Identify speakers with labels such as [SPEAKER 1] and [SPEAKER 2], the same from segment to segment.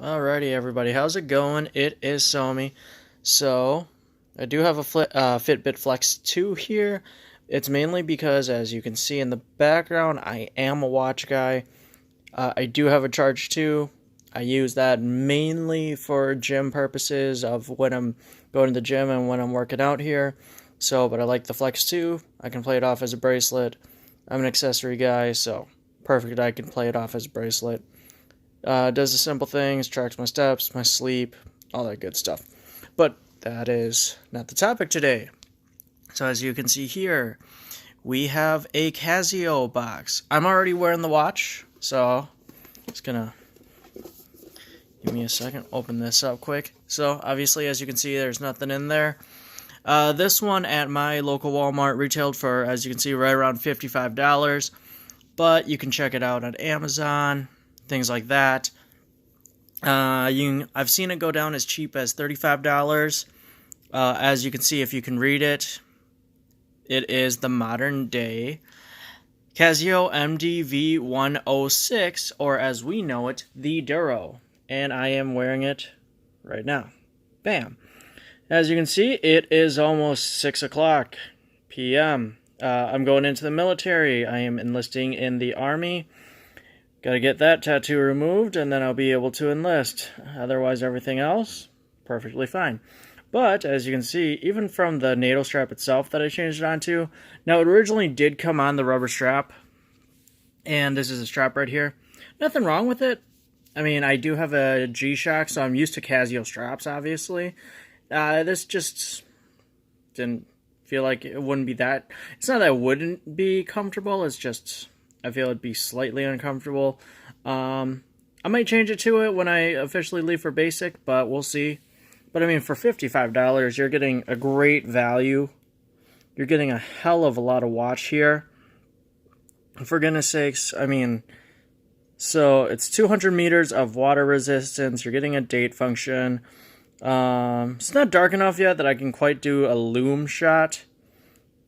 [SPEAKER 1] Alrighty, everybody, how's it going? It is Somi. So, I do have a Fitbit Flex 2 here. It's mainly because, as you can see in the background, I am a watch guy. I do have a Charge 2. I use that mainly for gym purposes of when I'm going to the gym and when I'm working out here. So, but I like the Flex 2. I can play it off as a bracelet. I'm an accessory guy, so perfect. I can play it off as a bracelet. Does the simple things, tracks my steps, my sleep, all that good stuff. But that is not the topic today. So as you can see here, we have a Casio box. I'm already wearing the watch, so it's gonna give me a second. Open this up quick. So obviously, as you can see, there's nothing in there. This one at my local Walmart retailed for, as you can see, right around $55. But you can check it out on Amazon, things like that. I've seen it go down as cheap as $35. As you can see, if you can read it, it is the modern day Casio MDV106, or as we know it, the Duro. And I am wearing it right now. Bam. As you can see, it is almost 6 o'clock p.m. I'm going into the military. I am enlisting in the Army. Gotta get that tattoo removed, and then I'll be able to enlist. Otherwise, everything else, perfectly fine. But, as you can see, even from the NATO strap itself that I changed it onto, now it originally did come on the rubber strap, and this is a strap right here. Nothing wrong with it. I mean, I do have a G-Shock, so I'm used to Casio straps, obviously. This just didn't feel like it wouldn't be that... It's not that it wouldn't be comfortable, it's just... I feel it'd be slightly uncomfortable. I might change it to it when I officially leave for basic, but we'll see. But I mean, for $55, you're getting a great value. You're getting a hell of a lot of watch here. For goodness sakes, I mean, so it's 200 meters of water resistance. You're getting a date function. It's not dark enough yet that I can quite do a lume shot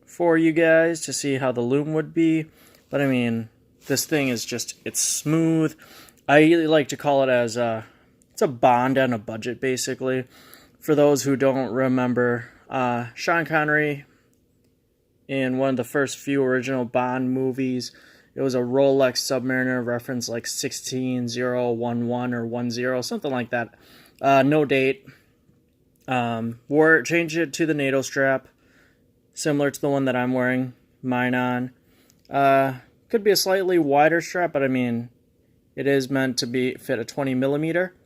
[SPEAKER 1] for you guys to see how the lume would be. But I mean, this thing is just, it's smooth. I like to call it as it's a Bond on a budget, basically. For those who don't remember, Sean Connery, in one of the first few original Bond movies, it was a Rolex Submariner reference, like 16011 or 10, something like that. No date. Changed it to the NATO strap, similar to the one that I'm wearing mine on. Could be a slightly wider strap, but I mean, it is meant to fit a 20 millimeter.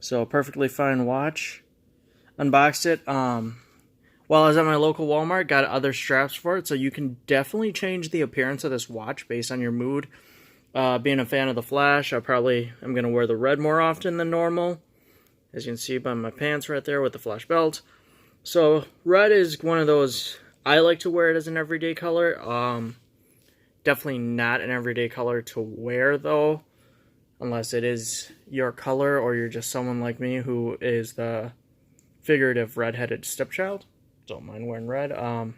[SPEAKER 1] So perfectly fine watch. Unboxed it. While I was at my local Walmart, got other straps for it, so you can definitely change the appearance of this watch based on your mood. Being a fan of the Flash, I probably am going to wear the red more often than normal. As you can see by my pants right there with the Flash belt. So red is one of those, I like to wear it as an everyday color. Definitely not an everyday color to wear, though, unless it is your color or you're just someone like me who is the figurative red-headed stepchild. Don't mind wearing red, or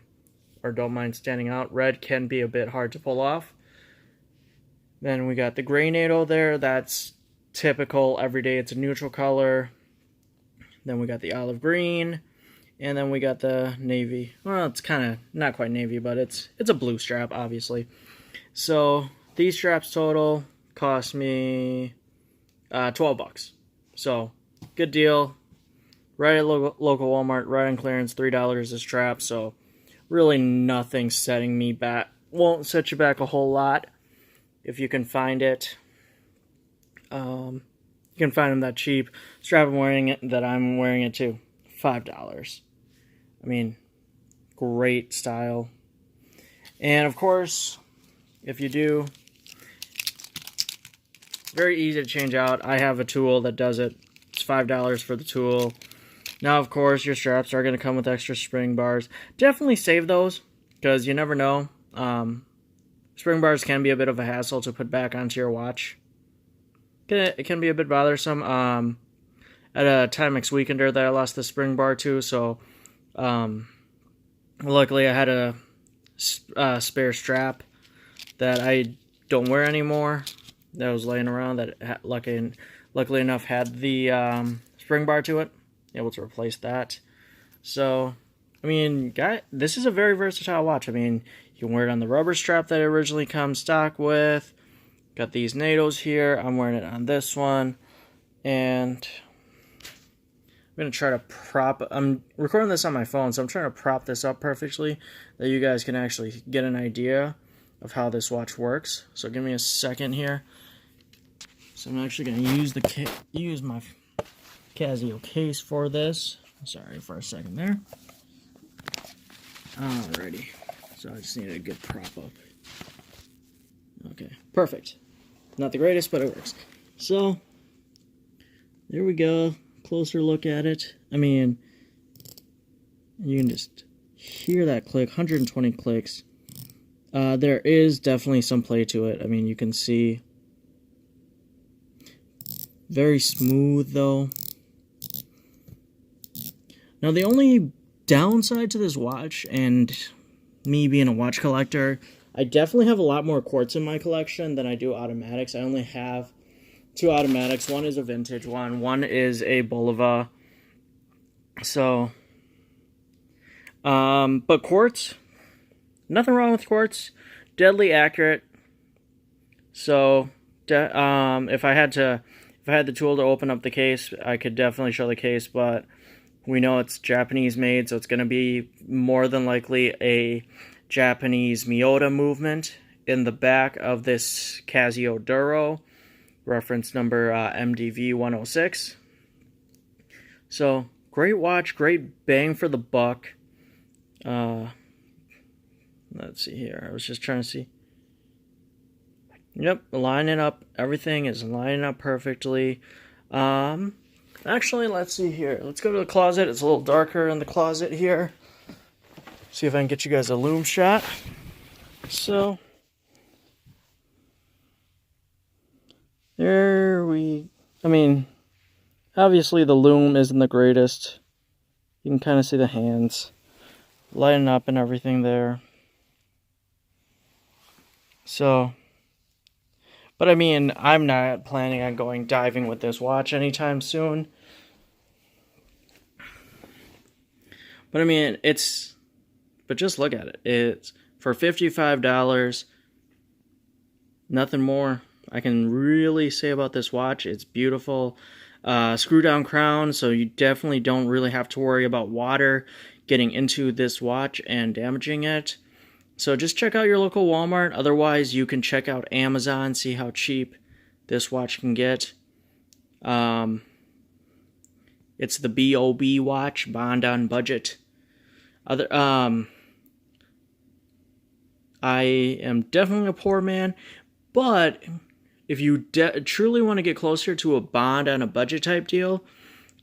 [SPEAKER 1] don't mind standing out. Red can be a bit hard to pull off. Then we got the gray NATO there. That's typical everyday. It's a neutral color. Then we got the olive green. And then we got the navy. Well, it's kind of not quite navy, but it's a blue strap, obviously. So these straps total cost me $12. So good deal. Right at local Walmart, right on clearance, $3 a strap. So really nothing setting me back. Won't set you back a whole lot if you can find it. You can find them that cheap. Strap I'm wearing it, that I'm wearing it too, $5. I mean, great style. And of course, if you do, very easy to change out. I have a tool that does it. It's $5 for the tool. Now, of course, your straps are going to come with extra spring bars. Definitely save those, because you never know. Spring bars can be a bit of a hassle to put back onto your watch. It can be a bit bothersome. At a Timex Weekender that I lost the spring bar to, so luckily I had a spare strap that I don't wear anymore that was laying around that luckily luckily enough, had the spring bar to it, able to replace that. So, I mean, this is a very versatile watch. I mean, you can wear it on the rubber strap that it originally comes stock with. Got these NATOs here. I'm wearing it on this one. And I'm going to try to I'm recording this on my phone, so I'm trying to prop this up perfectly that you guys can actually get an idea of how this watch works. So give me a second here. So I'm actually going to use my Casio case for this. Sorry for a second there. Alrighty. So I just need a good prop up. Okay, perfect. Not the greatest, but it works. So, there we go. Closer look at it. I mean, you can just hear that click, 120 clicks. There is definitely some play to it. I mean, you can see. Very smooth, though. Now, the only downside to this watch, and me being a watch collector, I definitely have a lot more quartz in my collection than I do automatics. I only have 2 automatics. One is a vintage one. One is a Bulova. So, but quartz, nothing wrong with quartz. Deadly accurate. So, if I had the tool to open up the case, I could definitely show the case, but we know it's Japanese made, so it's going to be more than likely a Japanese Miyota movement in the back of this Casio Duro, reference number MDV 106. So, great watch, great bang for the buck. Let's see here. I was just trying to see. Yep, lining up. Everything is lining up perfectly. Actually, let's see here. Let's go to the closet. It's a little darker in the closet here. See if I can get you guys a loom shot. So, I mean, obviously the loom isn't the greatest. You can kind of see the hands lighting up and everything there. So, but I mean, I'm not planning on going diving with this watch anytime soon. But I mean, but just look at it. It's for $55, nothing more I can really say about this watch. It's beautiful. Screw down crown, so you definitely don't really have to worry about water getting into this watch and damaging it. So just check out your local Walmart. Otherwise, you can check out Amazon, see how cheap this watch can get. It's the BOB watch, Bond on Budget. I am definitely a poor man, but if you truly want to get closer to a Bond on a budget type deal,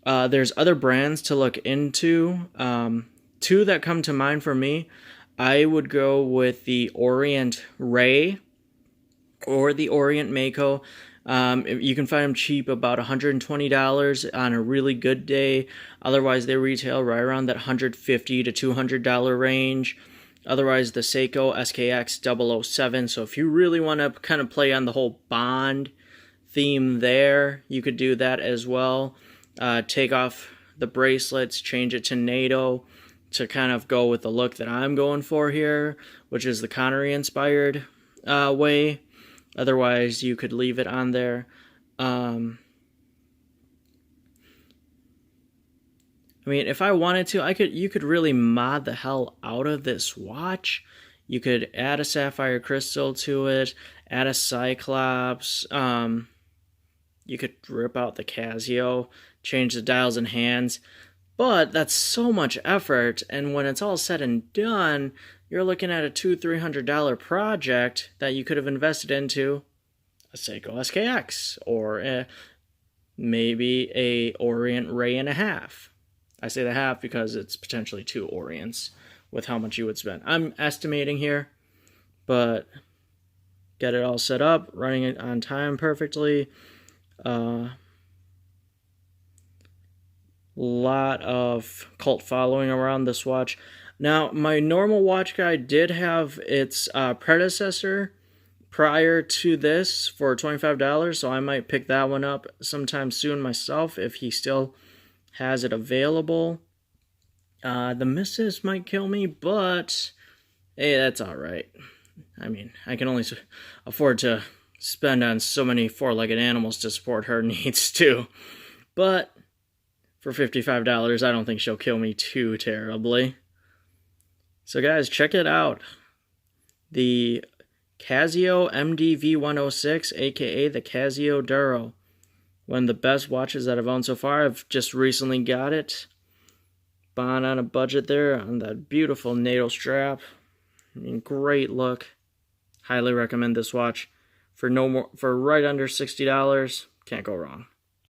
[SPEAKER 1] there's other brands to look into. 2 that come to mind for me. I would go with the Orient Ray or the Orient Mako. You can find them cheap, about $120 on a really good day. Otherwise, they retail right around that $150 to $200 range. Otherwise, the Seiko SKX 007. So if you really want to kind of play on the whole Bond theme there, you could do that as well. Take off the bracelets, change it to NATO to kind of go with the look that I'm going for here, which is the Connery-inspired way. Otherwise, you could leave it on there. I mean, if I wanted to, you could really mod the hell out of this watch. You could add a sapphire crystal to it, add a Cyclops. You could rip out the Casio, change the dials and hands. But that's so much effort, and when it's all said and done, you're looking at a $200-300 project that you could have invested into a Seiko SKX or maybe a Orient Ray and a half. I say the half because it's potentially 2 Orients with how much you would spend. I'm estimating here, but get it all set up, running it on time perfectly. Lot of cult following around this watch. Now, my normal watch guide did have its predecessor prior to this for $25, so I might pick that one up sometime soon myself if he still has it available. The missus might kill me, but hey, that's all right. I mean, I can only afford to spend on so many four-legged animals to support her needs too. But for $55, I don't think she'll kill me too terribly. So guys, check it out. The Casio MDV106, aka the Casio Duro. One of the best watches that I've owned so far. I've just recently got it. Bought on a budget there on that beautiful NATO strap. I mean, great look. Highly recommend this watch. For right under $60, can't go wrong.